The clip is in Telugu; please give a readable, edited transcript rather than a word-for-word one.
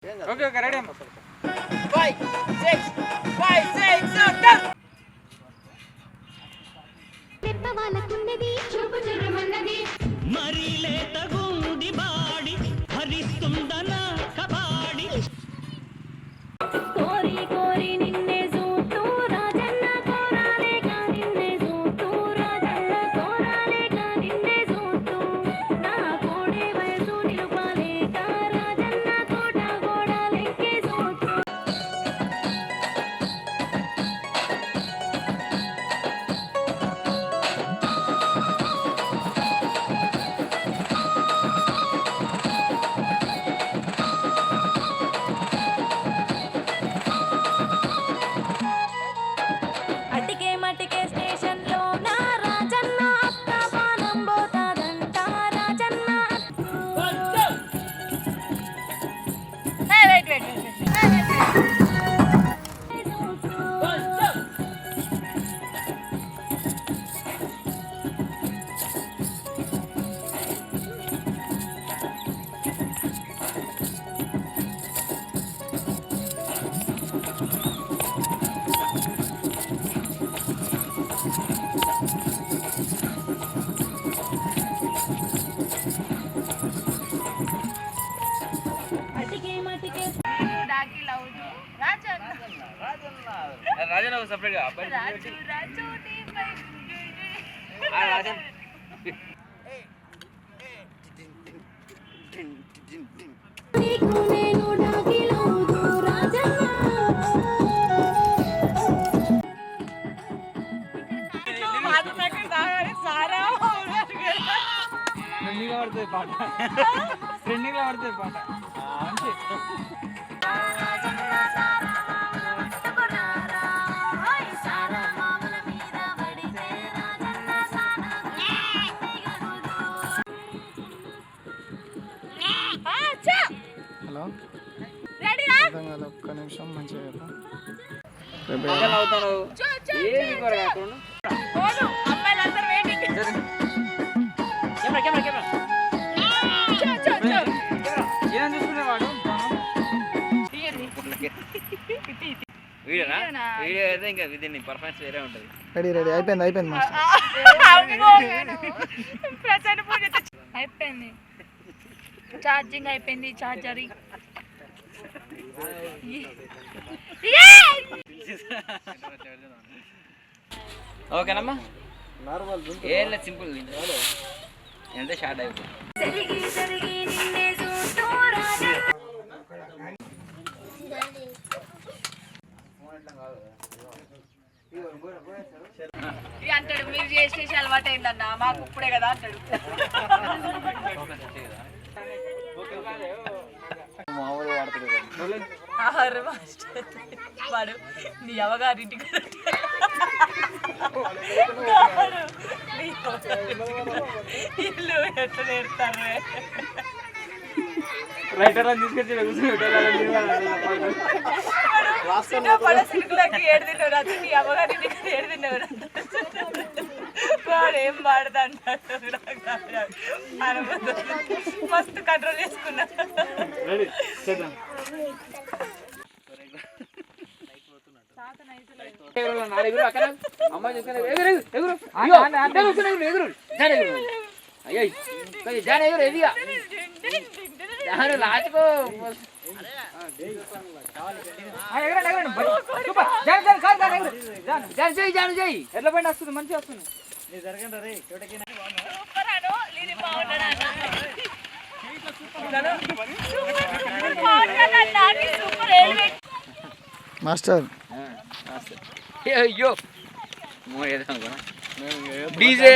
ఓకే ఓకే రెడీ అమ్మ 5 6 7 చెప్పవాలకున్నది చూపు చురుమన్నది మరి లేత గుండి బాడి హరిస్తుందన కబాడి కోరి కోరి నిన్నే చూస్తూ రాజన్న కోరాలేక నిన్నే చూస్తూ రాజన్న కోరాలేక నిన్నే చూస్తూ నా కోడే వయసు నిలుపాలేక రాజన్న కోట గోడలెక్కి చూస్తూ అటికే మటికే స్టేషన్ లో నా రాజన్న అత్త పానం పోతాదంట రాజన్న అటికే మటికే డాకి లవ్ రాజన్న రాజన్ సెపరేట్ గా అబ్బాయి రాజు రాజు నీ పై రాజన్ నీకు నేను డాకి లవ్ రాజన్న ట్రెండింగ్ లో పడుతుంది పాట ట్రెండింగ్ లో పడుతుంది పాట మంచి హలో రెడీనా అర్థం కాదు ఒక్క నిమిషం మంచిగా మధ్యలో అవుతాను ఏమి కూడా కాకుండా పోను అమ్మాయిలందరూ వెయిటింగ్ కెమెరా కెమెరా కెమెరా చో ఏం చూసుకునేవాడు వీడియోనా వీడియో అయితే ఇంకా విదిన్ పర్ఫార్మెన్స్ వేరే ఉంటుంది రెడీ రెడీ అయిపోయింది మాస్టర్ అయిపోయింది ఛార్జింగ్ అయిపోయింది ఛార్జర్ ఓకేనమ్మా ఏం లేదు సింపుల్ ఎంత షార్ట్ అయిపోతుంది అంటాడు మీరు చేసేసి అలవాటు అయిందన్న మాకు ఇప్పుడే కదా అంటాడు మామూలు వాడుతుంది ఆహారం వాడు నీ అవగారింటికి ఇల్లు ఎట్లా నేర్తారు రైటర్ అని తీసుకొచ్చి సినిమాకి ఏడు తిన్నావు రాత్రి నీ అవగారింటికి ఏడు తిన్నావు వాడు ఏం పాడతా అంటాడు మస్తు కంట్రోల్ చేసుకున్నా రెడీ చేద్దాం ఎగురు అక్కడ అమ్మ చూసుకుని ఎగురు ఎగురు ఎగురు అయ్యో జాన్ ఎగురు ఎదిగా జాను లాచుకో జాను చేయి ఎట్లా పైన వస్తుంది మంచిగా వస్తుంది మాస్టర్ అయ్యో డీజే